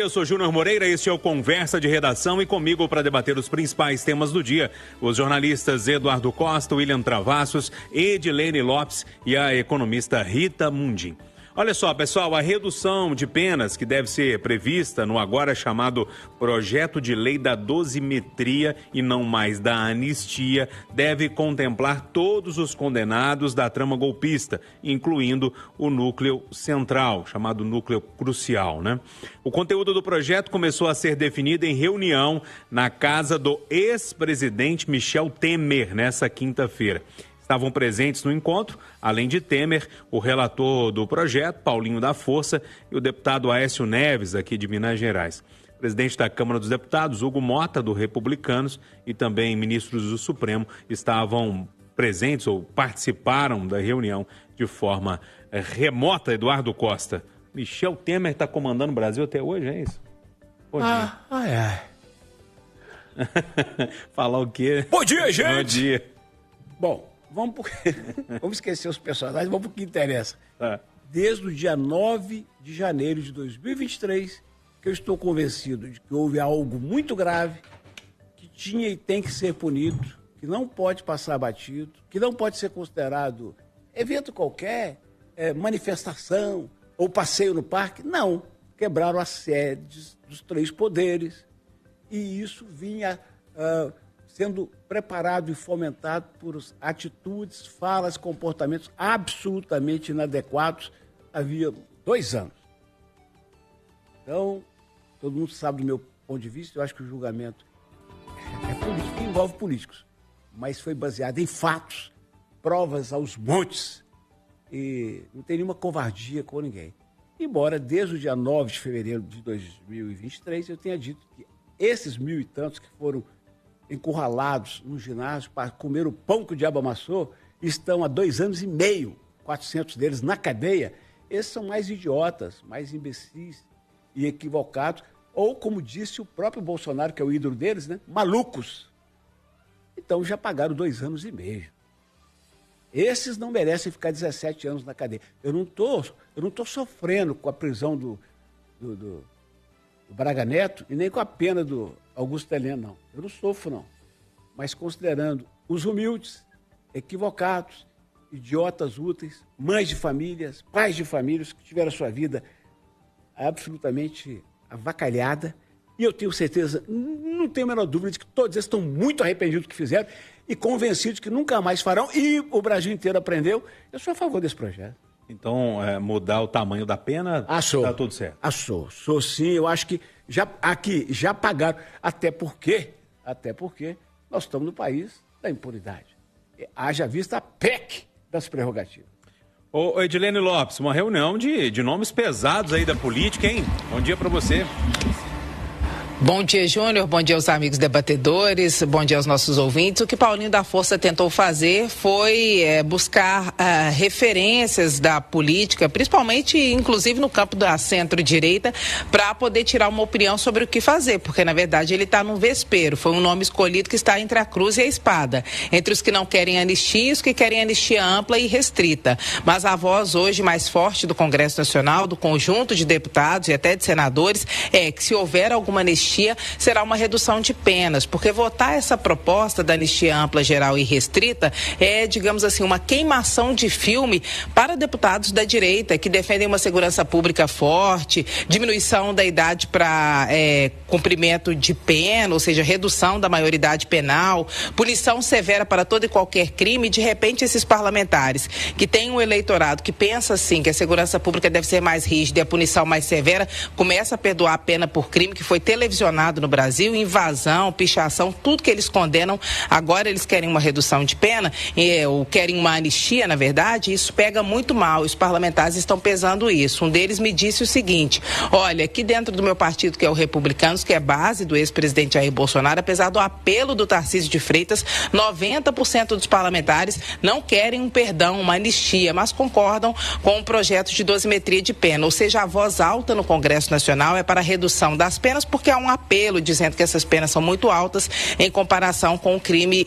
Eu sou Júnior Moreira, este é o Conversa de Redação e comigo para debater os principais temas do dia, os jornalistas Eduardo Costa, William Travassos, Edilene Lopes e a economista Rita Mundim. Olha só, pessoal, a redução de penas que deve ser prevista no agora chamado Projeto de Lei da Dosimetria e não mais da Anistia deve contemplar todos os condenados da trama golpista, incluindo o núcleo central, chamado núcleo crucial, né? O conteúdo do projeto começou a ser definido em reunião na casa do ex-presidente Michel Temer nessa quinta-feira. Estavam presentes no encontro, além de Temer, o relator do projeto, Paulinho da Força, e o deputado Aécio Neves, aqui de Minas Gerais. O presidente da Câmara dos Deputados, Hugo Mota, do Republicanos, e também ministros do Supremo estavam presentes ou participaram da reunião de forma remota. Eduardo Costa. Michel Temer está comandando o Brasil até hoje, é isso? Bom dia. Falar o quê? Bom dia, gente! Bom dia. Bom, vamos esquecer os personagens, vamos para o que interessa. Desde o dia 9 de janeiro de 2023, que eu estou convencido de que houve algo muito grave, que tinha e tem que ser punido, que não pode passar batido, que não pode ser considerado evento qualquer, manifestação ou passeio no parque. Não, quebraram as sedes dos três poderes e isso vinha sendo preparado e fomentado por atitudes, falas, comportamentos absolutamente inadequados havia 2 anos. Então, todo mundo sabe do meu ponto de vista, eu acho que o julgamento é político, envolve políticos, mas foi baseado em fatos, provas aos montes e não tem nenhuma covardia com ninguém. Embora desde o dia 9 de fevereiro de 2023 eu tenha dito que esses 1.000 e tantos que foram encurralados no ginásio para comer o pão que o diabo amassou, estão há 2 anos e meio, 400 deles na cadeia. Esses são mais idiotas, mais imbecis e equivocados, ou como disse o próprio Bolsonaro, que é o ídolo deles, né? Malucos. Então já pagaram 2 anos e meio. Esses não merecem ficar 17 anos na cadeia. Eu não tô sofrendo com a prisão do Braga Neto e nem com a pena do Augusto Heleno, não. Eu não sofro, não. Mas considerando os humildes, equivocados, idiotas úteis, mães de famílias, pais de famílias que tiveram a sua vida absolutamente avacalhada, e eu tenho certeza, não tenho a menor dúvida de que todos eles estão muito arrependidos do que fizeram e convencidos que nunca mais farão, e o Brasil inteiro aprendeu. Eu sou a favor desse projeto. Então, mudar o tamanho da pena, está tudo certo? Sou sim, eu acho que já pagaram, até porque nós estamos no país da impunidade. Haja vista a PEC das prerrogativas. Ô Edilene Lopes, uma reunião de nomes pesados aí da política, hein? Bom dia para você. Bom dia, Júnior. Bom dia aos amigos debatedores. Bom dia aos nossos ouvintes. O que Paulinho da Força tentou fazer foi buscar referências da política, principalmente, inclusive, no campo da centro-direita, para poder tirar uma opinião sobre o que fazer, porque, na verdade, ele está num vespeiro. Foi um nome escolhido que está entre a cruz e a espada, entre os que não querem anistia e os que querem anistia ampla e restrita. Mas a voz hoje mais forte do Congresso Nacional, do conjunto de deputados e até de senadores, é que se houver alguma anistia, será uma redução de penas, porque votar essa proposta da anistia ampla, geral e restrita é, digamos assim, uma queimação de filme para deputados da direita que defendem uma segurança pública forte, diminuição da idade para cumprimento de pena, ou seja, redução da maioridade penal, punição severa para todo e qualquer crime. De repente, esses parlamentares que têm um eleitorado que pensa assim, que a segurança pública deve ser mais rígida e a punição mais severa, começa a perdoar a pena por crime que foi televisionado no Brasil, invasão, pichação, tudo que eles condenam. Agora eles querem uma redução de pena, ou querem uma anistia, na verdade. Isso pega muito mal, os parlamentares estão pesando isso. Um deles me disse o seguinte: olha, aqui dentro do meu partido, que é o Republicanos, que é base do ex-presidente Jair Bolsonaro, apesar do apelo do Tarcísio de Freitas, 90% dos parlamentares não querem um perdão, uma anistia, mas concordam com o projeto de dosimetria de pena. Ou seja, a voz alta no Congresso Nacional é para a redução das penas, porque há um apelo dizendo que essas penas são muito altas em comparação com o crime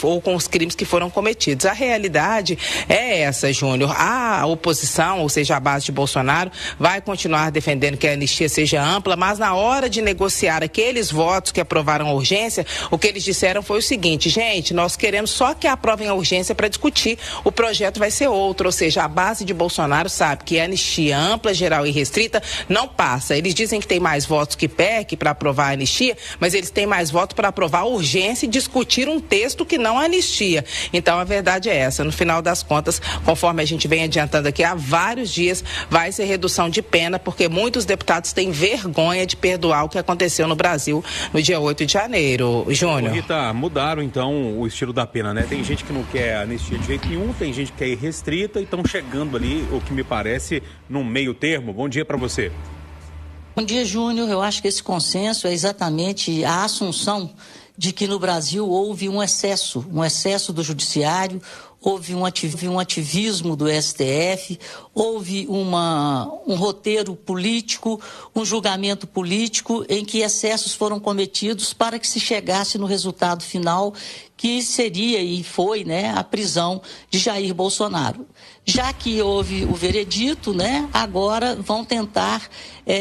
ou com os crimes que foram cometidos. A realidade é essa, Júnior. A oposição, ou seja, a base de Bolsonaro, vai continuar defendendo que a anistia seja ampla, mas na hora de negociar aqueles votos que aprovaram a urgência, o que eles disseram foi o seguinte: gente, nós queremos só que aprovem a urgência para discutir, o projeto vai ser outro, ou seja, a base de Bolsonaro sabe que a anistia ampla, geral e restrita não passa. Eles dizem que tem mais votos que PEC para aprovar a anistia, mas eles têm mais votos para aprovar a urgência e discutir um texto que não anistia. Então a verdade é essa, no final das contas, conforme a gente vem adiantando aqui há vários dias, vai ser redução de pena, porque muitos deputados têm vergonha de perdoar o que aconteceu no Brasil no dia 8 de janeiro. Júnior. Rita, mudaram então o estilo da pena, né? Tem gente que não quer anistia de jeito nenhum, tem gente que quer ir restrita e estão chegando ali, o que me parece, num meio termo. Bom dia para você. Bom dia, Júnior. Eu acho que esse consenso é exatamente a assunção de que no Brasil houve um excesso do judiciário, houve um ativismo do STF, houve um roteiro político, um julgamento político em que excessos foram cometidos para que se chegasse no resultado final, que seria e foi, né, a prisão de Jair Bolsonaro. Já que houve o veredito, né, agora vão tentar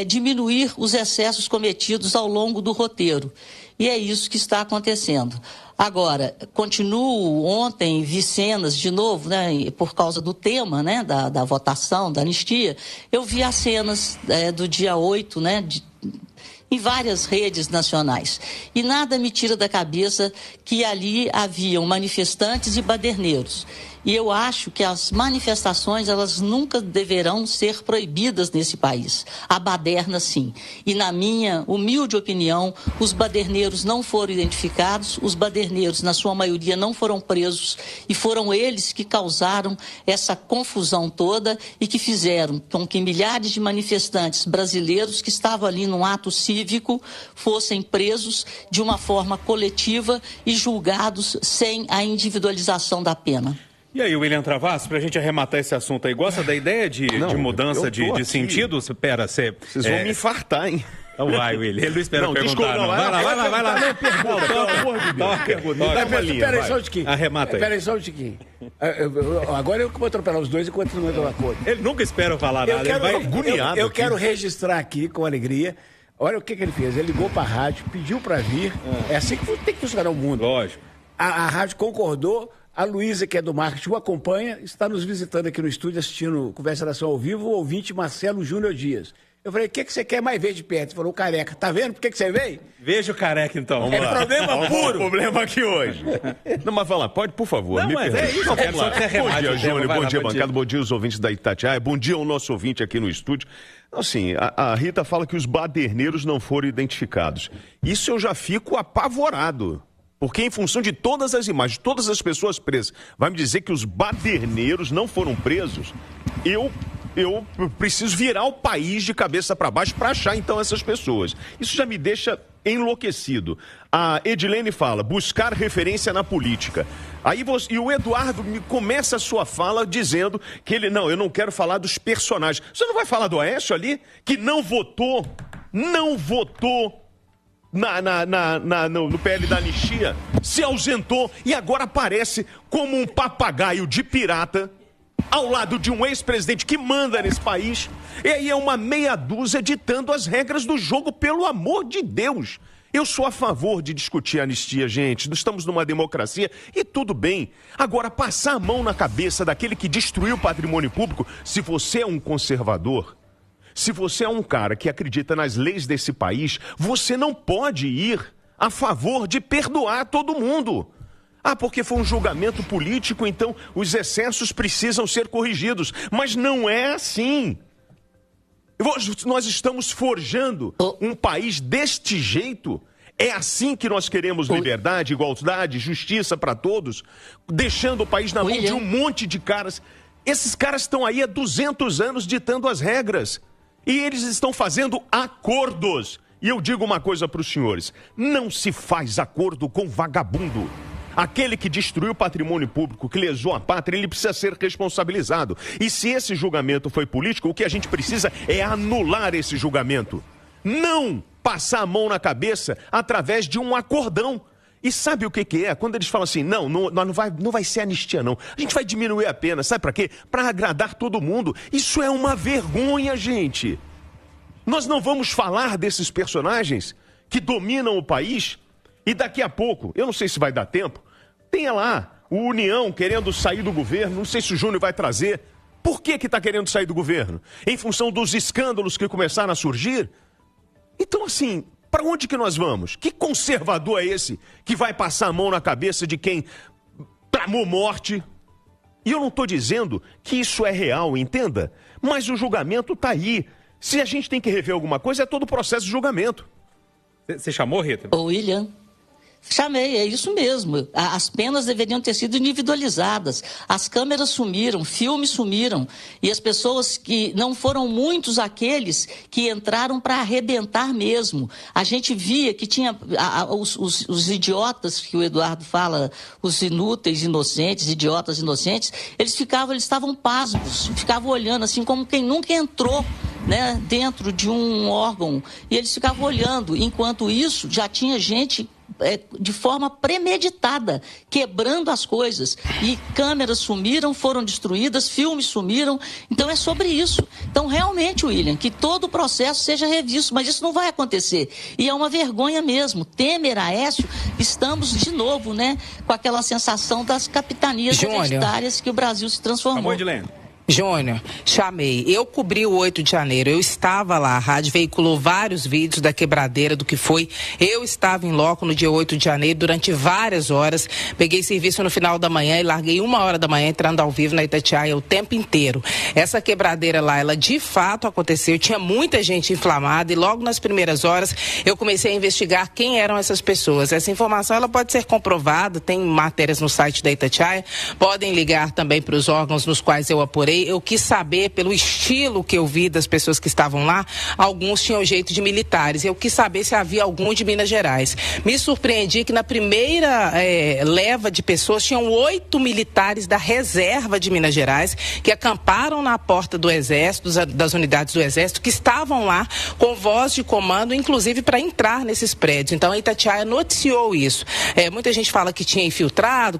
diminuir os excessos cometidos ao longo do roteiro. E é isso que está acontecendo. Agora, continuo, ontem vi cenas de novo, né, por causa do tema, né, da votação, da anistia, eu vi as cenas do dia 8, né, em várias redes nacionais. E nada me tira da cabeça que ali haviam manifestantes e baderneiros. E eu acho que as manifestações, elas nunca deverão ser proibidas nesse país. A baderna, sim. E na minha humilde opinião, os baderneiros não foram identificados, os baderneiros, na sua maioria, não foram presos, e foram eles que causaram essa confusão toda e que fizeram com que milhares de manifestantes brasileiros que estavam ali num ato cívico fossem presos de uma forma coletiva e julgados sem a individualização da pena. E aí, William Travassos, pra gente arrematar esse assunto aí, gosta da ideia de mudança de sentido? Pera, vocês vão me infartar, hein? Então vai, William. Ele não espera perguntar, não. Vai lá. Não, pergunta, pelo amor de Deus. Espera aí só um tiquinho. Arremata aí. Espera aí só um tiquinho. Agora eu vou atropelar os dois enquanto não entra na cor. Ele nunca espera falar nada, ele vai agoniado. Eu quero registrar aqui com alegria. Olha o que ele fez. Ele ligou pra rádio, pediu pra vir. É assim que tem que funcionar o mundo. Lógico. A rádio concordou. A Luísa, que é do marketing, o acompanha, está nos visitando aqui no estúdio, assistindo Conversa Nação ao vivo, o ouvinte Marcelo Júnior Dias. Eu falei, o que você quer mais ver de perto? Ele falou, o careca. Tá vendo por que você veio? Veja o careca, então. É problema puro. Problema aqui hoje. Não, mas vai lá, pode, por favor. Não, mas é isso. Eu quero só que você arremate. Bom dia, Júnior. Bom dia, bancada. Bom dia, os ouvintes da Itatiaia. Bom dia ao nosso ouvinte aqui no estúdio. Assim, a Rita fala que os baderneiros não foram identificados. Isso eu já fico apavorado. Porque em função de todas as imagens, de todas as pessoas presas, vai me dizer que os baderneiros não foram presos? Eu preciso virar o país de cabeça para baixo para achar então essas pessoas. Isso já me deixa enlouquecido. A Edilene fala, buscar referência na política. E o Eduardo começa a sua fala dizendo que eu não quero falar dos personagens. Você não vai falar do Aécio ali? Que não votou no PL da anistia, se ausentou e agora aparece como um papagaio de pirata ao lado de um ex-presidente que manda nesse país. E aí é uma meia dúzia ditando as regras do jogo, pelo amor de Deus. Eu sou a favor de discutir a anistia, gente. Estamos numa democracia e tudo bem. Agora, passar a mão na cabeça daquele que destruiu o patrimônio público, se você é um conservador, se você é um cara que acredita nas leis desse país, você não pode ir a favor de perdoar todo mundo. Porque foi um julgamento político, então os excessos precisam ser corrigidos. Mas não é assim. Nós estamos forjando um país deste jeito. É assim que nós queremos liberdade, igualdade, justiça para todos, deixando o país na mão de um monte de caras. Esses caras estão aí há 200 anos ditando as regras. E eles estão fazendo acordos. E eu digo uma coisa para os senhores, não se faz acordo com vagabundo. Aquele que destruiu o patrimônio público, que lesou a pátria, ele precisa ser responsabilizado. E se esse julgamento foi político, o que a gente precisa é anular esse julgamento. Não passar a mão na cabeça através de um acordão. E sabe o que é? Quando eles falam assim, não vai ser anistia, não. A gente vai diminuir a pena, sabe para quê? Para agradar todo mundo. Isso é uma vergonha, gente. Nós não vamos falar desses personagens que dominam o país e daqui a pouco, eu não sei se vai dar tempo, tenha lá o União querendo sair do governo, não sei se o Júnior vai trazer. Por que está querendo sair do governo? Em função dos escândalos que começaram a surgir? Então, assim, para onde que nós vamos? Que conservador é esse que vai passar a mão na cabeça de quem tramou morte? E eu não estou dizendo que isso é real, entenda? Mas o julgamento está aí. Se a gente tem que rever alguma coisa, é todo o processo de julgamento. Você chamou, Rita? Ô, William, chamei, é isso mesmo. As penas deveriam ter sido individualizadas. As câmeras sumiram, filmes sumiram. E as pessoas que não foram muitos aqueles que entraram para arrebentar mesmo. A gente via que tinha os idiotas que o Eduardo fala, os inúteis, inocentes, idiotas inocentes, eles estavam pasmos, ficavam olhando assim como quem nunca entrou, né, dentro de um órgão. E eles ficavam olhando. Enquanto isso, já tinha gente de forma premeditada, quebrando as coisas. E câmeras sumiram, foram destruídas, filmes sumiram. Então é sobre isso. Então realmente, William, que todo o processo seja revisto, mas isso não vai acontecer. E é uma vergonha mesmo. Temer, Aécio, estamos de novo, né, com aquela sensação das capitanias hereditárias que o Brasil se transformou. Júnior, chamei. Eu cobri o 8 de janeiro. Eu estava lá. A rádio veiculou vários vídeos da quebradeira, do que foi. Eu estava em loco no dia 8 de janeiro durante várias horas. Peguei serviço no final da manhã e larguei 1h da manhã entrando ao vivo na Itatiaia o tempo inteiro. Essa quebradeira lá, ela de fato aconteceu. Tinha muita gente inflamada e logo nas primeiras horas eu comecei a investigar quem eram essas pessoas. Essa informação, ela pode ser comprovada. Tem matérias no site da Itatiaia. Podem ligar também para os órgãos nos quais eu apurei. Eu quis saber, pelo estilo que eu vi das pessoas que estavam lá, alguns tinham jeito de militares. Eu quis saber se havia algum de Minas Gerais. Me surpreendi que na primeira leva de pessoas tinham 8 militares da reserva de Minas Gerais que acamparam na porta do Exército, das unidades do Exército, que estavam lá com voz de comando, inclusive para entrar nesses prédios. Então a Itatiaia noticiou isso. Muita gente fala que tinha infiltrado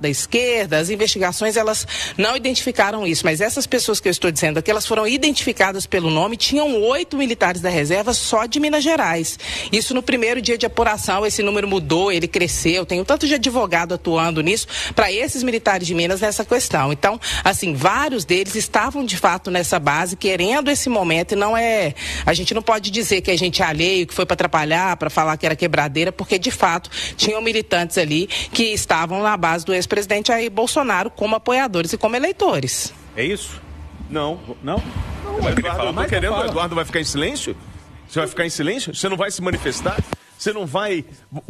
da esquerda. As investigações, elas não identificaram isso. Mas essas pessoas que eu estou dizendo aqui, elas foram identificadas pelo nome, tinham 8 militares da reserva só de Minas Gerais. Isso no primeiro dia de apuração, esse número mudou, ele cresceu, tem um tanto de advogado atuando nisso, para esses militares de Minas nessa questão. Então, assim, vários deles estavam de fato nessa base, querendo esse momento, e não é... A gente não pode dizer que a gente é alheio, que foi para atrapalhar, para falar que era quebradeira, porque de fato tinham militantes ali que estavam na base do ex-presidente Jair Bolsonaro como apoiadores e como eleitores. É isso? Não. O Eduardo vai ficar em silêncio? Você vai ficar em silêncio? Você não vai se manifestar? Você não vai...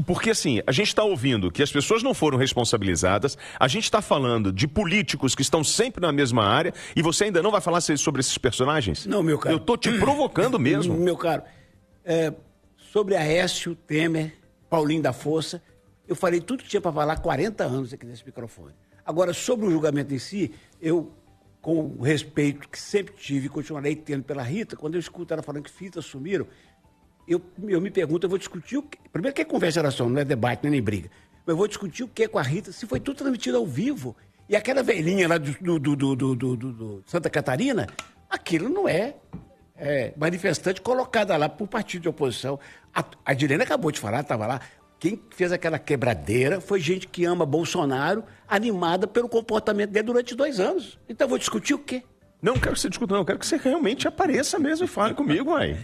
Porque assim, a gente está ouvindo que as pessoas não foram responsabilizadas, a gente está falando de políticos que estão sempre na mesma área e você ainda não vai falar sobre esses personagens? Não, meu caro. Eu estou te provocando mesmo. Meu caro, sobre Aécio, Temer, Paulinho da Força, eu falei tudo que tinha para falar há 40 anos aqui nesse microfone. Agora, sobre o julgamento em si, eu... com o respeito que sempre tive e continuarei tendo pela Rita, quando eu escuto ela falando que fitas sumiram, eu me pergunto, eu vou discutir o quê? Primeiro que é conversa não é debate, nem briga. Eu vou discutir o que com a Rita, se foi tudo transmitido ao vivo. E aquela velhinha lá do Santa Catarina, aquilo não é manifestante colocada lá por partido de oposição. A Dilene acabou de falar, estava lá. Quem fez aquela quebradeira foi gente que ama Bolsonaro, animada pelo comportamento dele durante 2 anos. Então eu vou discutir o quê? Não quero que você discuta, não. Quero que você realmente apareça mesmo e fale comigo, uai.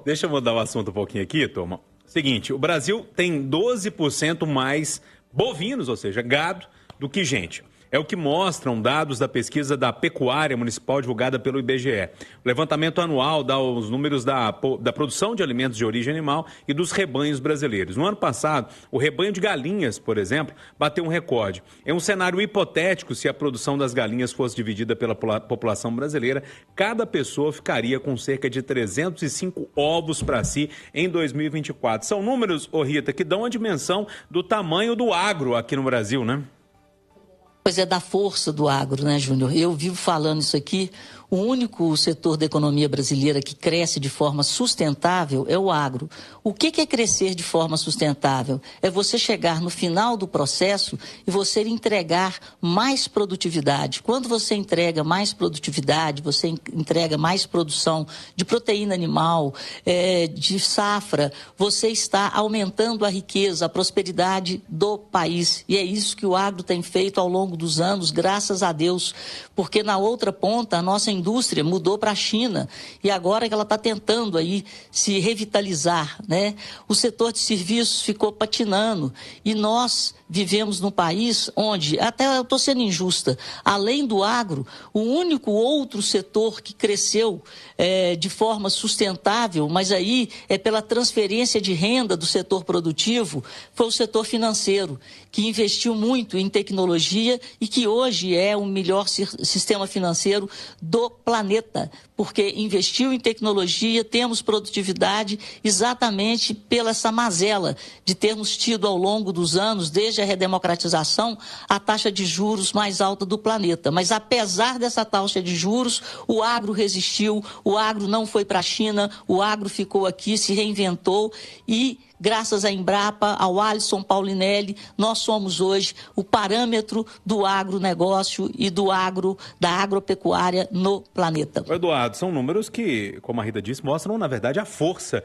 Deixa eu mudar o assunto um pouquinho aqui, turma. Seguinte, o Brasil tem 12% mais bovinos, ou seja, gado, do que gente. É o que mostram dados da pesquisa da Pecuária Municipal divulgada pelo IBGE. O levantamento anual dá os números da produção de alimentos de origem animal e dos rebanhos brasileiros. No ano passado, o rebanho de galinhas, por exemplo, bateu um recorde. Em um cenário hipotético, se a produção das galinhas fosse dividida pela população brasileira, cada pessoa ficaria com cerca de 305 ovos para si em 2024. São números, Rita, que dão a dimensão do tamanho do agro aqui no Brasil, né? Pois é, da força do agro, né, Júnior? Eu vivo falando isso aqui. o único setor da economia brasileira que cresce de forma sustentável é o agro. O que é crescer de forma sustentável? É você chegar no final do processo e você entregar mais produtividade. Quando você entrega mais produtividade, você entrega mais produção de proteína animal, de safra, você está aumentando a riqueza, a prosperidade do país. E é isso que o agro tem feito ao longo dos anos, graças a Deus, porque na outra ponta a nossa indústria mudou para a China e agora que ela está tentando aí se revitalizar, né? O setor de serviços ficou patinando e nós vivemos num país onde, até eu estou sendo injusta, além do agro, o único outro setor que cresceu de forma sustentável, mas aí é pela transferência de renda do setor produtivo, foi o setor financeiro, que investiu muito em tecnologia e que hoje é o melhor sistema financeiro do planeta, porque investiu em tecnologia, temos produtividade exatamente pela essa mazela de termos tido ao longo dos anos, desde a redemocratização, a taxa de juros mais alta do planeta. Mas apesar dessa taxa de juros, o agro resistiu, o agro não foi para a China, o agro ficou aqui, se reinventou e graças à Embrapa, ao Alisson Paulinelli, nós somos hoje o parâmetro do agronegócio e da agropecuária no planeta. Eduardo, são números que, como a Rita disse, mostram, na verdade, a força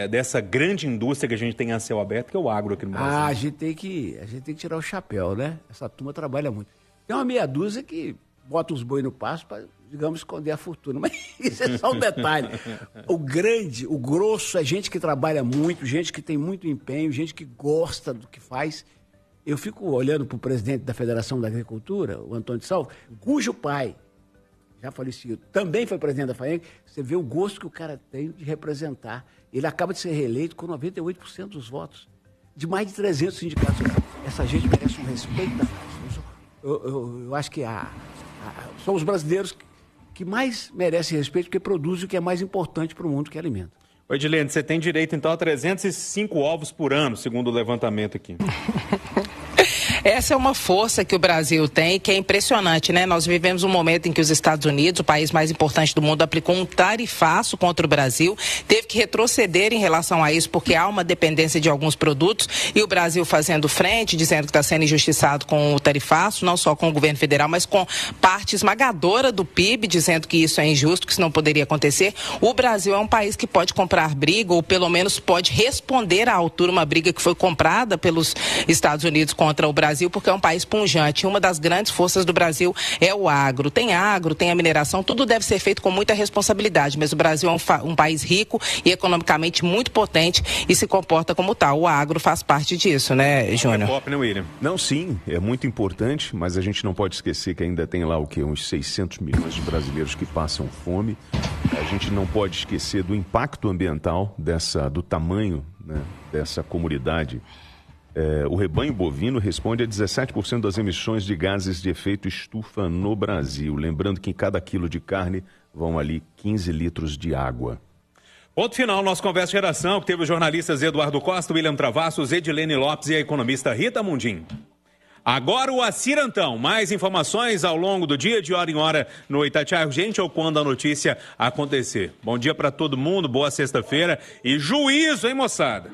dessa grande indústria que a gente tem a céu aberto, que é o agro aqui no Brasil. A gente tem que tirar o chapéu, né? Essa turma trabalha muito. Tem uma meia dúzia que bota os boi no pasto para, digamos, esconder a fortuna. Mas isso é só um detalhe. O grosso é gente que trabalha muito, gente que tem muito empenho, gente que gosta do que faz. Eu fico olhando para o presidente da Federação da Agricultura, o Antônio de Salvo, cujo pai, já falecido, também foi presidente da FAENG. Você vê o gosto que o cara tem de representar. Ele acaba de ser reeleito com 98% dos votos, de mais de 300 sindicatos. Essa gente merece um respeito da classe. Eu acho que são os brasileiros que mais merecem respeito, porque produzem o que é mais importante para o mundo, que é alimento. Oi, Edilene, você tem direito, então, a 305 ovos por ano, segundo o levantamento aqui. Essa é uma força que o Brasil tem, que é impressionante, né? Nós vivemos um momento em que os Estados Unidos, o país mais importante do mundo, aplicou um tarifaço contra o Brasil, teve que retroceder em relação a isso, porque há uma dependência de alguns produtos, e o Brasil fazendo frente, dizendo que está sendo injustiçado com o tarifaço, não só com o governo federal, mas com parte esmagadora do PIB, dizendo que isso é injusto, que isso não poderia acontecer. O Brasil é um país que pode comprar briga, ou pelo menos pode responder à altura uma briga que foi comprada pelos Estados Unidos contra o Brasil, porque é um país pujante. Uma das grandes forças do Brasil é o agro. Tem a mineração, tudo deve ser feito com muita responsabilidade, mas o Brasil é um país rico e economicamente muito potente e se comporta como tal. O agro faz parte disso, né, Júnior? Não, sim, é muito importante, mas a gente não pode esquecer que ainda tem lá uns 600 milhões de brasileiros que passam fome. A gente não pode esquecer do impacto ambiental do tamanho, né, dessa comunidade. O rebanho bovino responde a 17% das emissões de gases de efeito estufa no Brasil. Lembrando que em cada quilo de carne vão ali 15 litros de água. Ponto final, nosso Conversa de Geração, que teve os jornalistas Eduardo Costa, William Travassos, Edilene Lopes e a economista Rita Mundim. Agora o Acirantão. Mais informações ao longo do dia, de hora em hora, no Itatiaia Urgente ou quando a notícia acontecer. Bom dia para todo mundo, boa sexta-feira e juízo, hein, moçada?